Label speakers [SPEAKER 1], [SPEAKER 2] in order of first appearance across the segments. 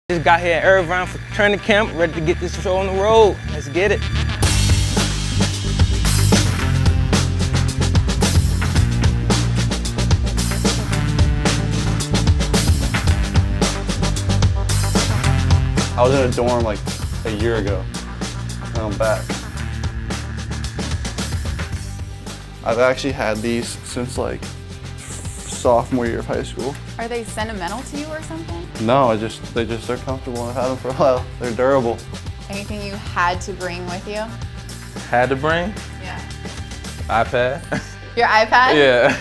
[SPEAKER 1] Just got here at Irvine for training camp, ready to get this show on the road. Let's get it.
[SPEAKER 2] I was in a dorm like a year ago, and I'm back. I've actually had these since like sophomore year of high school.
[SPEAKER 3] Are they sentimental to you or something?
[SPEAKER 2] No, they're comfortable. I've had them for a while. They're durable.
[SPEAKER 3] Anything you had to bring with you?
[SPEAKER 4] Had to bring?
[SPEAKER 3] Yeah.
[SPEAKER 4] iPad.
[SPEAKER 3] Your iPad?
[SPEAKER 4] Yeah.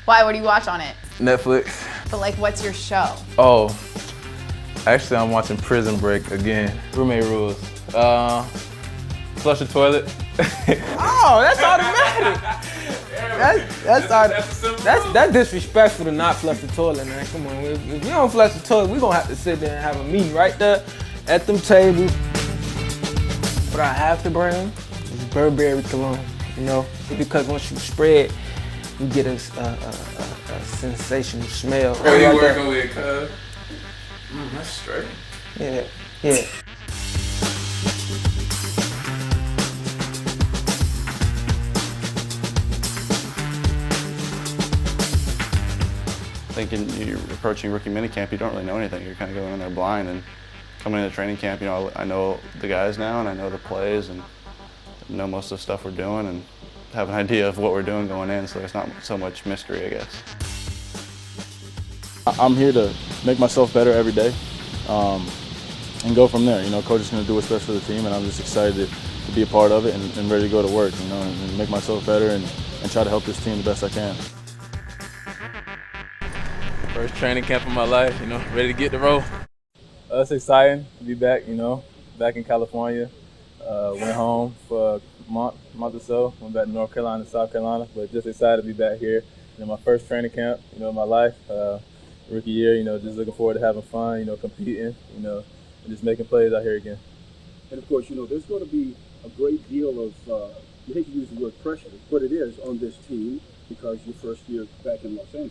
[SPEAKER 3] Why? What do you watch on it?
[SPEAKER 4] Netflix.
[SPEAKER 3] But like, what's your show?
[SPEAKER 4] Oh, actually I'm watching Prison Break again. Roommate rules. Flush the toilet.
[SPEAKER 1] Oh, that's automatic. That's disrespectful to not flush the toilet, man. Come on, if you don't flush the toilet, we're gonna have to sit there and have a meeting right there at them tables. What I have to bring is Burberry cologne, you know, because once you spread, you get a sensational smell.
[SPEAKER 4] What are you working with, cuz? That's straight.
[SPEAKER 1] Yeah, yeah.
[SPEAKER 2] Thinking you're approaching rookie minicamp, you don't really know anything. You're kind of going in there blind, and coming into training camp, you know, I know the guys now, and I know the plays, and know most of the stuff we're doing, and have an idea of what we're doing going in, so there's not so much mystery, I guess.
[SPEAKER 5] I'm here to make myself better every day and go from there. You know, coach is going to do what's best for the team, and I'm just excited to be a part of it and ready to go to work, you know, and make myself better and try to help this team the best I can.
[SPEAKER 4] First training camp of my life, you know, ready to get the roll.
[SPEAKER 6] It's exciting to be back, you know, back in California. Went home for a month or so, went back to North Carolina, South Carolina, but just excited to be back here. You know, my first training camp, you know, in my life, rookie year, you know, just looking forward to having fun, you know, competing, you know, and just making plays out here again.
[SPEAKER 7] And of course, you know, there's going to be a great deal of, you hate to use the word pressure, but it is on this team because your first year back in Los Angeles.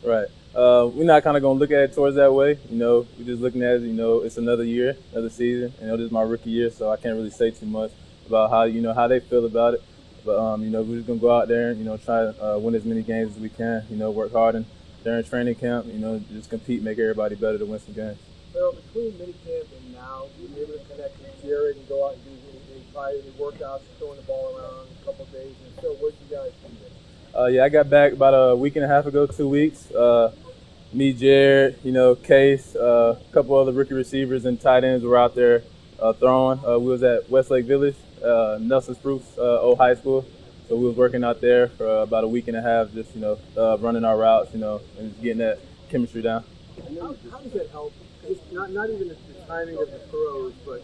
[SPEAKER 6] Right. We're not kind of going to look at it towards that way. You know, we're just looking at it, you know, it's another year, another season. You know, this is my rookie year, so I can't really say too much about how, you know, how they feel about it. But, you know, we're just going to go out there and, you know, try to win as many games as we can, you know, work hard and during training camp, you know, just compete, make everybody better to win some games.
[SPEAKER 7] Well, between minicamp and now, were you able to connect with Jared and go out and do any workouts, throwing the ball around a couple of days? And so what you guys do there?
[SPEAKER 6] Yeah, I got back about a week and a half ago, 2 weeks. Me, Jared, you know, Case, a couple other rookie receivers and tight ends were out there throwing. We was at Westlake Village, Nelson Spruce Old High School. So we was working out there for about a week and a half, just, you know, running our routes, you know, and just getting that chemistry down.
[SPEAKER 7] How does that help? Just not even the timing of the throws, but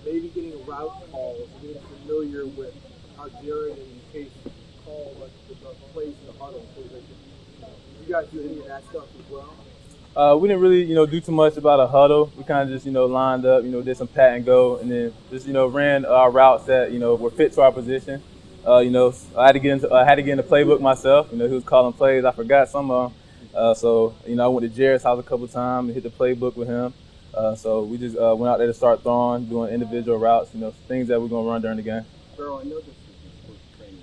[SPEAKER 7] maybe getting route calls, getting familiar with how Jared and Case call the plays in the huddle. So that you guys do any of that stuff as well?
[SPEAKER 6] We didn't really, you know, do too much about a huddle. We kind of just, you know, lined up, you know, did some pat and go, and then just, you know, ran our routes that, you know, were fit to our position. You know, I had to get into the playbook myself. You know, he was calling plays. I forgot some of them. So, you know, I went to Jared's house a couple times and hit the playbook with him. So we just went out there to start throwing, doing individual routes, you know, things that we're going to run during the game.
[SPEAKER 7] Farrell, I know this is your first training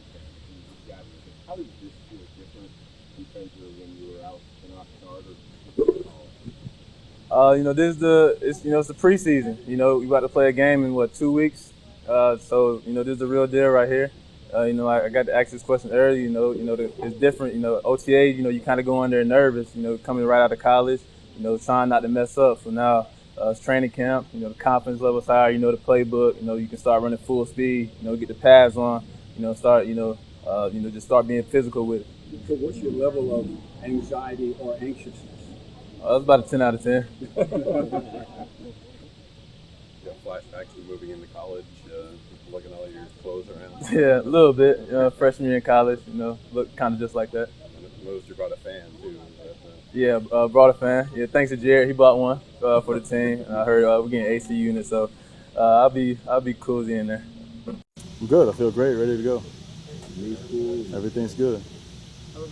[SPEAKER 7] camp. How did this feel different in terms of when you were out in Oxnard?
[SPEAKER 6] You know, it's the preseason. You know, we about to play a game in 2 weeks. So, you know, this is the real deal right here. You know, I got to ask this question earlier. You know, it's different. You know, OTA. You know, you kind of go in there nervous. You know, coming right out of college. You know, trying not to mess up. So now it's training camp. You know, the confidence level's higher. You know, the playbook. You know, you can start running full speed. You know, get the pads on. You know, start. Just start being physical with it.
[SPEAKER 7] So, what's your level of anxiety or anxiousness?
[SPEAKER 6] It's about a 10 out of 10.
[SPEAKER 8] Flashbacks to moving into college, looking at all your clothes around.
[SPEAKER 6] Yeah, a little bit. Freshman year in college, you know, looked kind of just like that.
[SPEAKER 8] And most you brought a fan too.
[SPEAKER 6] Yeah, brought a fan. Yeah, thanks to Jared, he bought one for the team. I heard we're getting AC units, so I'll be cozy in there.
[SPEAKER 5] I'm good. I feel great, ready to go. Everything's good.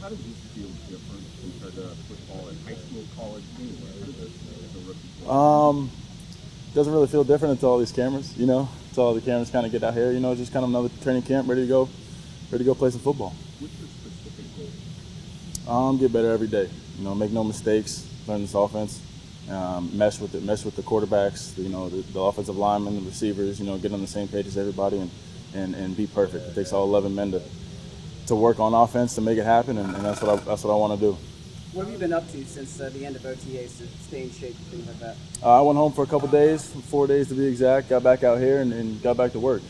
[SPEAKER 7] How does this feel different compared to football in high school, college, anywhere as a rookie?
[SPEAKER 5] doesn't really feel different until all these cameras, you know, until all the cameras kind of get out here. You know, just kind of another training camp, ready to go play some football.
[SPEAKER 8] What's the specific goal?
[SPEAKER 5] Get better every day. You know, make no mistakes, learn this offense, mesh with the quarterbacks, you know, the offensive linemen, the receivers. You know, get on the same page as everybody and be perfect. It takes all 11 men to work on offense to make it happen, and that's what I want to do.
[SPEAKER 9] What have you been up to since the end of OTAs to stay in shape and things like that?
[SPEAKER 5] I went home for a couple days, 4 days to be exact. Got back out here and got back to work.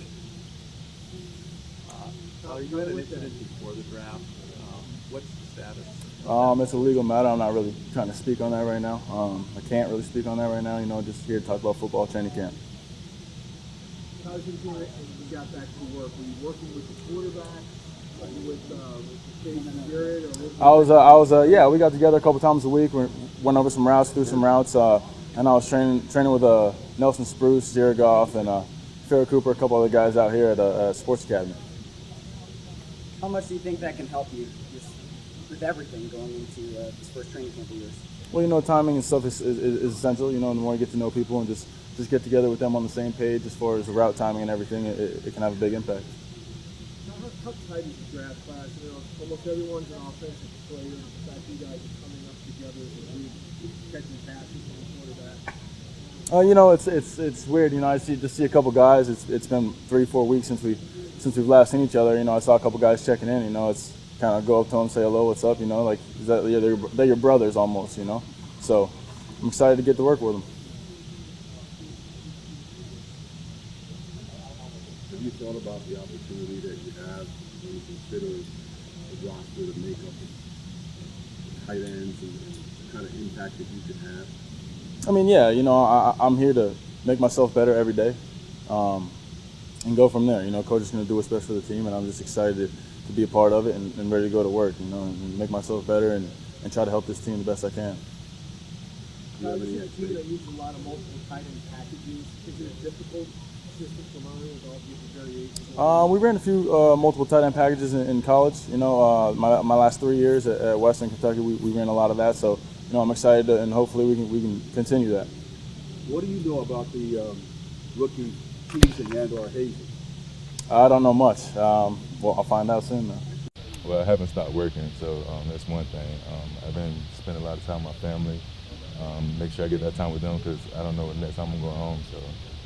[SPEAKER 8] You had an incident before the draft. What's the status?
[SPEAKER 5] It's a legal matter. I'm not really trying to speak on that right now. I can't really speak on that right now. You know, just here to talk about football training camp.
[SPEAKER 7] How did you do it when you got back to work? Were you working with the quarterback? Were you with Jason Garrett?
[SPEAKER 5] Yeah, we got together a couple times a week. We went over some routes, threw some routes, and I was training with Nelson Spruce, Jared Goff, and Farrah Cooper, a couple other guys out here at Sports Academy.
[SPEAKER 9] How much do you think that can help you just with everything going into this first training camp of yours?
[SPEAKER 5] Well, you know, timing and stuff is essential. You know, the more you get to know people and just get together with them on the same page as far as the route timing and everything, it can have a big impact.
[SPEAKER 7] How tight is the draft class? You know, almost everyone's an offensive player. The fact you guys are coming up together as a group, catching passes from the quarterback.
[SPEAKER 5] You know, it's weird. You know, I see a couple guys. It's been 3-4 weeks since we've last seen each other. You know, I saw a couple guys checking in. You know, it's kind of go up to them, say hello, what's up. You know, like they're your brothers almost. You know, so I'm excited to get to work with them.
[SPEAKER 8] Have you thought about the opportunity that you have when you consider the roster, the makeup of tight ends, and the kind of impact that you can have?
[SPEAKER 5] I mean, yeah, you know, I'm here to make myself better every day and go from there. You know, coach is going to do what's best for the team, and I'm just excited to be a part of it and ready to go to work, you know, and make myself better and try to help this team the best I can.
[SPEAKER 7] This is a team that uses a lot of multiple tight end packages. Is it a difficult system to learn with all these variations?
[SPEAKER 5] We ran a few multiple tight end packages in college. You know, my last 3 years at Western Kentucky, we ran a lot of that. So, you know, I'm excited and hopefully we can continue that.
[SPEAKER 8] What do you know about the rookie season and/or hazing?
[SPEAKER 5] I don't know much. Well, I'll find out soon, though.
[SPEAKER 10] Well, I haven't stopped working, so that's one thing. I've been spending a lot of time with my family. Make sure I get that time with them because I don't know when next time I'm going home. So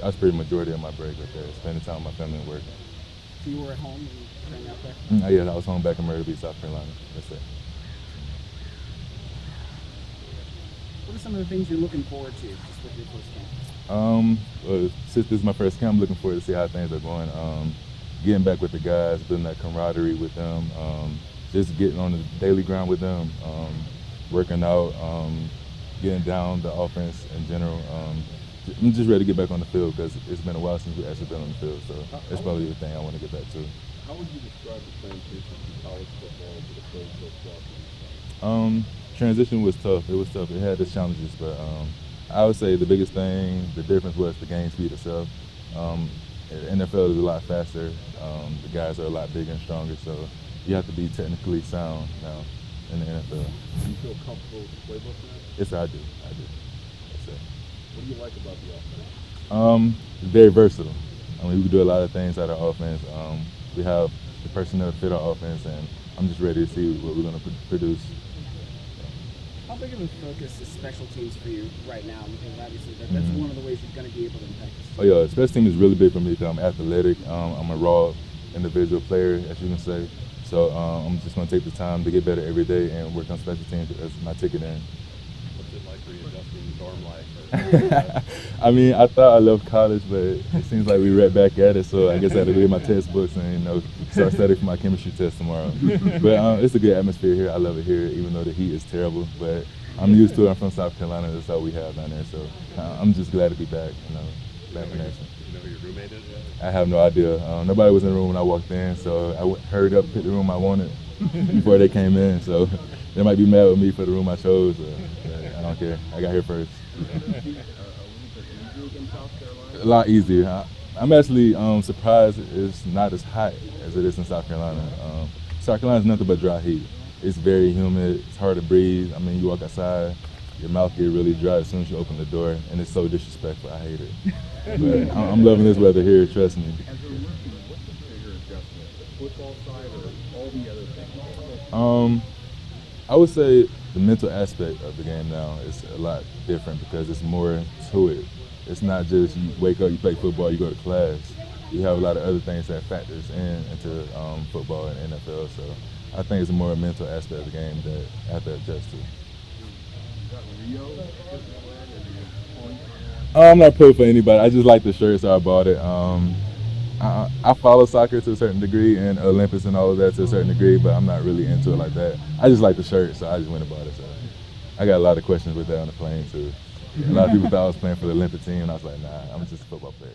[SPEAKER 10] that's pretty majority of my break right there, spending time with my family and working.
[SPEAKER 9] So you were at home and training out there?
[SPEAKER 10] Yeah, I was home back in Myrtle Beach, South Carolina. That's it.
[SPEAKER 9] What are some of the things you're looking forward to just with your first camp?
[SPEAKER 10] Well, since this is my first camp, I'm looking forward to see how things are going. Getting back with the guys, building that camaraderie with them, just getting on the daily grind with them, working out, getting down the offense in general. I'm just ready to get back on the field because it's been a while since we've actually been on the field, so that's probably the thing I want to get back to.
[SPEAKER 8] How would you describe the transition from college football to the pro football?
[SPEAKER 10] Transition was tough. It was tough. It had its challenges, but I would say the biggest thing, the difference was the game speed itself. The NFL is a lot faster. The guys are a lot bigger and stronger, so you have to be technically sound now in the NFL.
[SPEAKER 8] Do you feel comfortable with the playbook now?
[SPEAKER 10] Yes, I do. That's it.
[SPEAKER 8] What do you like about the offense?
[SPEAKER 10] It's very versatile. I mean, we do a lot of things out of our offense. We have the personnel to fit our offense, and I'm just ready to see what we're going to produce.
[SPEAKER 9] How big of a focus is special teams for you right now? Because obviously that's one of the ways you're going to be able to impact this team.
[SPEAKER 10] Oh yeah, special team is really big for me because I'm athletic. I'm a raw individual player, as you can say. So I'm just going to take the time to get better every day and work on special teams as my ticket in.
[SPEAKER 8] What's it like readjusting dorm life?
[SPEAKER 10] I mean, I thought I loved college, but it seems like we're right back at it. So I guess I have to read my textbooks and start studying for my chemistry test tomorrow. But it's a good atmosphere here. I love it here, even though the heat is terrible. But I'm used to it. I'm from South Carolina. That's all we have down there. So I'm just glad to be back. Back in action.
[SPEAKER 8] You know who your roommate is yet?
[SPEAKER 10] I have no idea. Nobody was in the room when I walked in, so I hurried up, picked the room I wanted before they came in. So they might be mad with me for the room I chose. I don't care. I got here first. A lot easier. I'm actually surprised it's not as hot as it is in South Carolina. South Carolina is nothing but dry heat. It's very humid. It's hard to breathe. I mean, you walk outside, your mouth get really dry as soon as you open the door, and it's so disrespectful. I hate it. But I'm loving this weather here, trust me.
[SPEAKER 8] As a rookie, what's the bigger adjustment, the football side or all the other things?
[SPEAKER 10] I would say the mental aspect of the game now is a lot different because it's more to it. It's not just you wake up, you play football, you go to class. You have a lot of other things that factors into football and NFL. So I think it's more a mental aspect of the game that I have to adjust to. I'm not pulling for anybody. I just like the shirt, so I bought it. I follow soccer to a certain degree and Olympics and all of that to a certain degree, but I'm not really into it like that. I just like the shirt, so I just went and bought it. So I got a lot of questions with that on the plane too. A lot of people thought I was playing for the Olympic team, and I was like, nah, I'm just a football player.